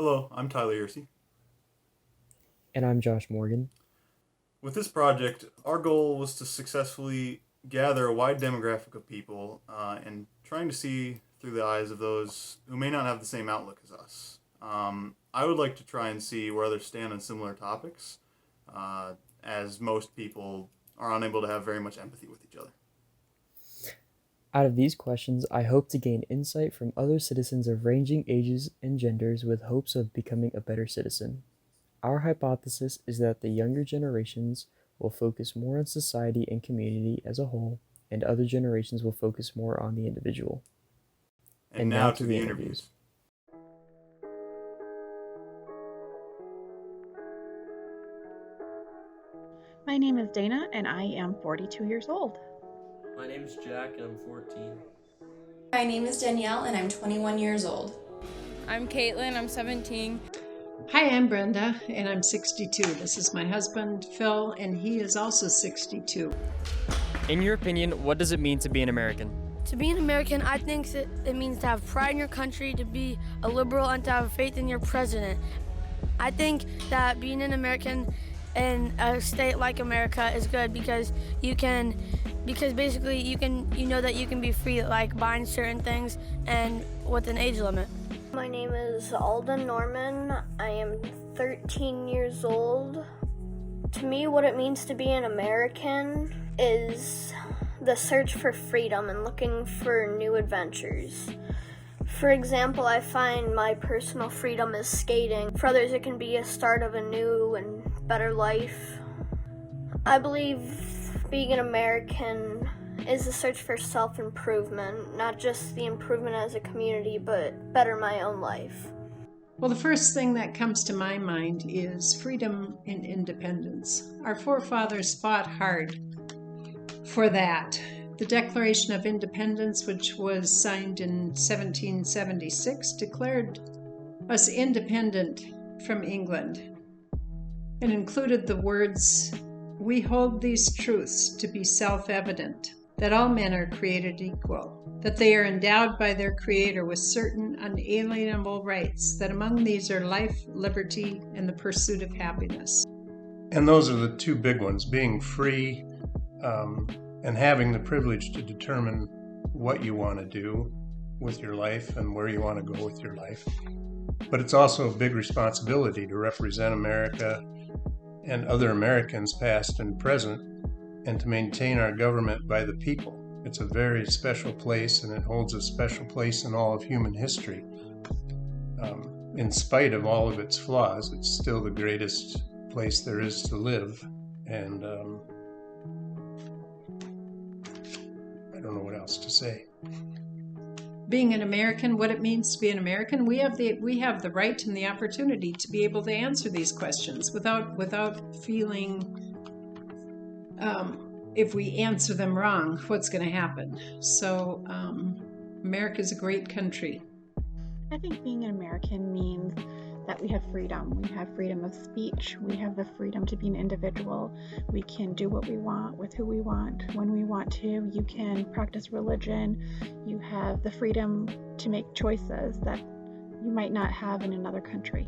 Hello, I'm Tyler Yursi. And I'm Josh Morgan. With this project, our goal was to successfully gather a wide demographic of people and trying to see through the eyes of those who may not have the same outlook as us. I would like to try and see where others stand on similar topics, uh, as most people are unable to have very much empathy with each other. Out of these questions, I hope to gain insight from other citizens of ranging ages and genders with hopes of becoming a better citizen. Our hypothesis is that the younger generations will focus more on society and community as a whole, and other generations will focus more on the individual. And And now now to to the the interviews. interviews. My name is Dana and I am 42 years old. My name is Jack and I'm 14. My name is Danielle and I'm 21 years old. I'm Caitlin, I'm 17. Hi, I'm Brenda, and I'm 62. This is my husband, Phil, and he is also 62. In your opinion, what does it mean to be an American? To be an American, I think it means to have pride in your country, to be a liberal, and to have faith in your president. I think that being an American in a state like America is good because basically you know that you can be free, like buying certain things and with an age limit. My name is Alden Norman. I am 13 years old. To me, what it means to be an American is the search for freedom and looking for new adventures. For example, I find my personal freedom is skating. For others, it can be a start of a new and better life. I believe being an American is the search for self-improvement, not just the improvement as a community, but better my own life. Well, the first thing that comes to my mind is freedom and independence. Our forefathers fought hard for that. The Declaration of Independence, which was signed in 1776, declared us independent from England and included the words, "We hold these truths to be self-evident, that all men are created equal, that they are endowed by their Creator with certain unalienable rights, that among these are life, liberty, and the pursuit of happiness." And those are the two big ones, being free and having the privilege to determine what you want to do with your life and where you want to go with your life. But it's also a big responsibility to represent America and other Americans, past and present, and to maintain our government by the people. It's a very special place, and it holds a special place in all of human history. In spite of all of its flaws, it's still the greatest place there is to live. And I don't know what else to say. Being an American, what it means to be an American, we have the right and the opportunity to be able to answer these questions without feeling if we answer them wrong, what's going to happen. So America is a great country. I think being an American means that we have freedom. We have freedom of speech. We have the freedom to be an individual. We can do what we want with who we want when we want to. You can practice religion. You have the freedom to make choices that you might not have in another country.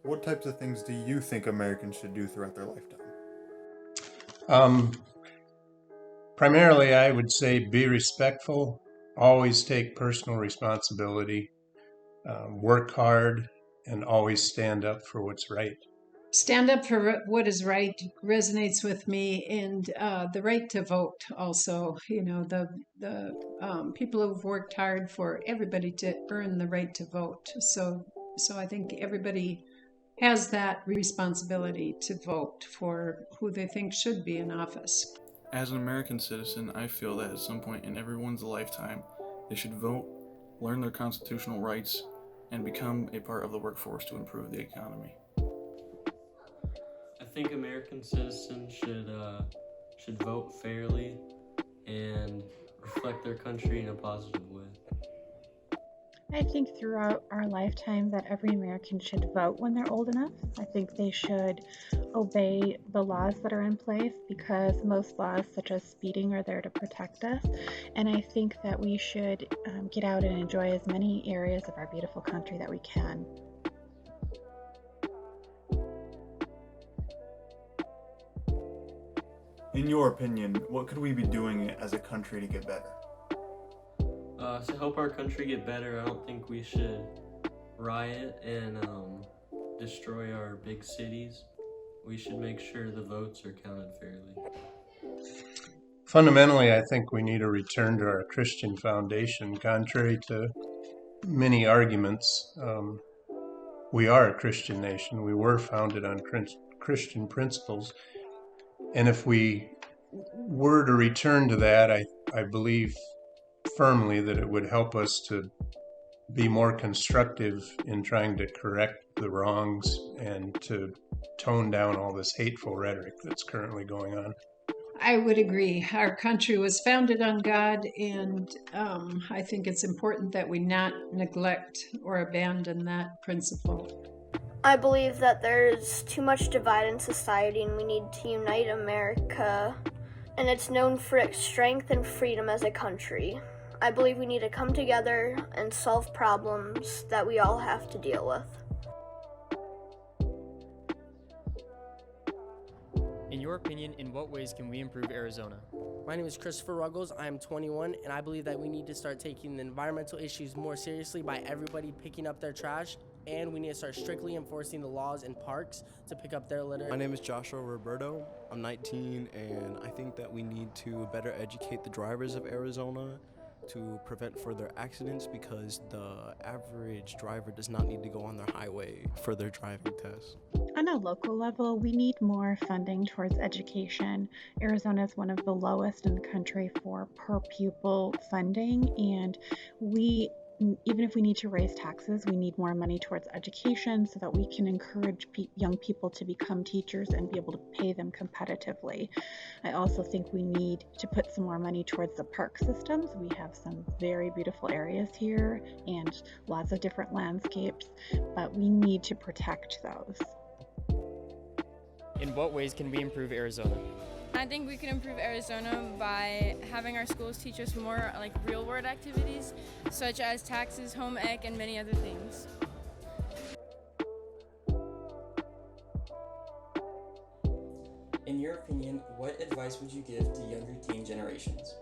What types of things do you think Americans should do throughout their lifetime? Primarily, I would say be respectful, always take personal responsibility, work hard, and always stand up for what's right. Stand up for what is right resonates with me, and the right to vote also. You know, the people who've worked hard for everybody to earn the right to vote. So I think everybody has that responsibility to vote for who they think should be in office. As an American citizen, I feel that at some point in everyone's lifetime, they should vote, learn their constitutional rights, and become a part of the workforce to improve the economy. I think American citizens should vote fairly and reflect their country in a positive way. I think throughout our lifetime that every American should vote when they're old enough. I think they should obey the laws that are in place because most laws, such as speeding, are there to protect us. And I think that we should get out and enjoy as many areas of our beautiful country that we can. In your opinion, what could we be doing as a country to get better? To help our country get better, I don't think we should riot and destroy our big cities. We should make sure the votes are counted fairly. Fundamentally, I think we need a return to our Christian foundation. Contrary to many arguments, we are a Christian nation. We were founded on Christian principles. And if we were to return to that, I believe firmly that it would help us to be more constructive in trying to correct the wrongs and to tone down all this hateful rhetoric that's currently going on. I would agree. Our country was founded on God, and I think it's important that we not neglect or abandon that principle. I believe that there's too much divide in society and we need to unite America, and it's known for its strength and freedom as a country. I believe we need to come together and solve problems that we all have to deal with. In your opinion, in what ways can we improve Arizona? My name is Christopher Ruggles. I am 21, and I believe that we need to start taking the environmental issues more seriously by everybody picking up their trash, and we need to start strictly enforcing the laws in parks to pick up their litter. My name is Joshua Roberto. I'm 19, and I think that we need to better educate the drivers of Arizona to prevent further accidents, because the average driver does not need to go on their highway for their driving test. On a local level, we need more funding towards education. Arizona is one of the lowest in the country for per pupil funding, and even if we need to raise taxes, we need more money towards education so that we can encourage young people to become teachers and be able to pay them competitively. I also think we need to put some more money towards the park systems. We have some very beautiful areas here and lots of different landscapes, but we need to protect those. In what ways can we improve Arizona? I think we can improve Arizona by having our schools teach us more like real world activities, such as taxes, home ec, and many other things. In your opinion, what advice would you give to younger teen generations?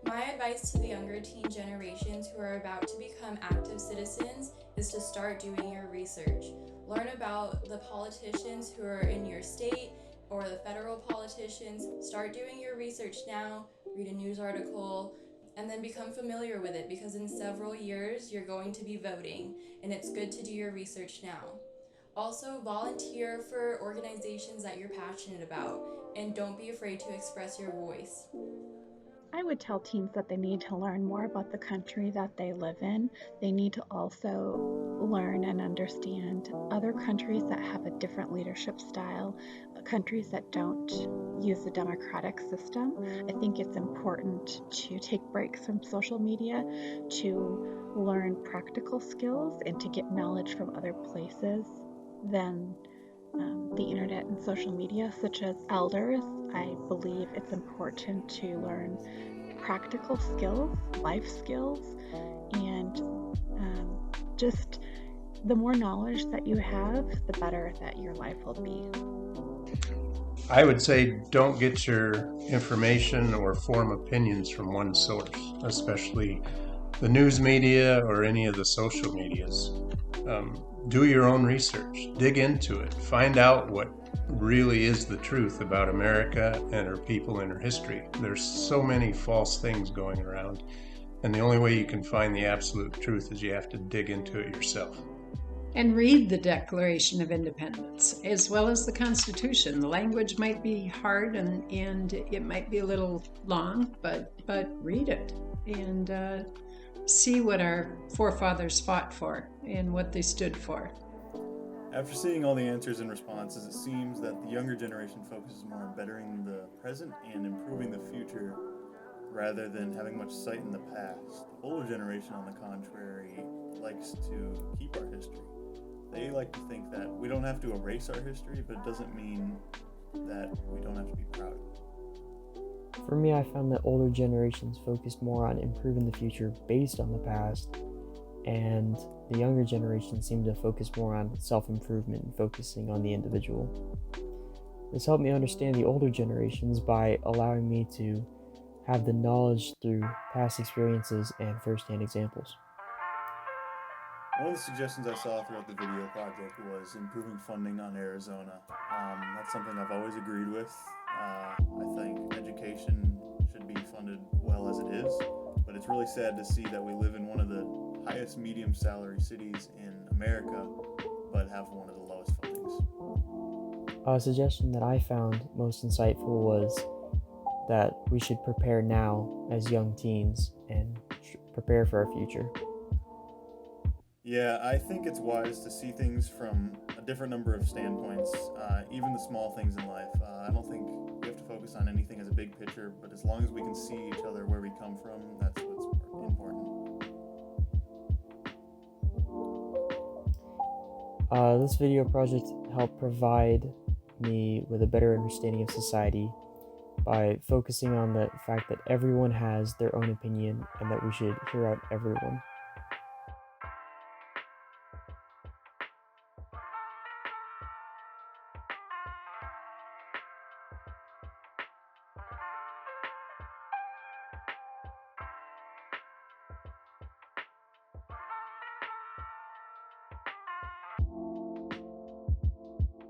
My advice to the younger teen generations who are about to become active citizens is to start doing your research. Learn about the politicians who are in your state or the federal politicians. Start doing your research now, read a news article, and then become familiar with it, because in several years you're going to be voting, and it's good to do your research now. Also, volunteer for organizations that you're passionate about, and don't be afraid to express your voice. I would tell teens that they need to learn more about the country that they live in. They need to also learn and understand other countries that have a different leadership style, countries that don't use the democratic system. I think it's important to take breaks from social media, to learn practical skills, and to get knowledge from other places than the internet and social media, such as elders. I believe it's important to learn practical skills, life skills, and just the more knowledge that you have, the better that your life will be. I would say don't get your information or form opinions from one source, especially the news media or any of the social medias. Do your own research, dig into it, find out what really is the truth about America and her people and her history. There's so many false things going around, and the only way you can find the absolute truth is you have to dig into it yourself. And read the Declaration of Independence, as well as the Constitution. The language might be hard and it might be a little long, but read it and see what our forefathers fought for and what they stood for. After seeing all the answers and responses, it seems that the younger generation focuses more on bettering the present and improving the future rather than having much sight in the past. The older generation, on the contrary, likes to keep our history. They like to think that we don't have to erase our history, but it doesn't mean that we don't have to be proud of it. For me, I found that older generations focused more on improving the future based on the past, and the younger generation seemed to focus more on self-improvement and focusing on the individual. This helped me understand the older generations by allowing me to have the knowledge through past experiences and first-hand examples. One of the suggestions I saw throughout the video project was improving funding on Arizona. That's something I've always agreed with. I think education should be funded well as it is, but it's really sad to see that we live in one of the highest medium salary cities in America, but have one of the lowest fundings. A suggestion that I found most insightful was that we should prepare now as young teens and prepare for our future. Yeah, I think it's wise to see things from a different number of standpoints, even the small things in life. I don't think we have to focus on anything as a big picture, but as long as we can see each other where we come from, that's what's important. This video project helped provide me with a better understanding of society by focusing on the fact that everyone has their own opinion and that we should hear out everyone.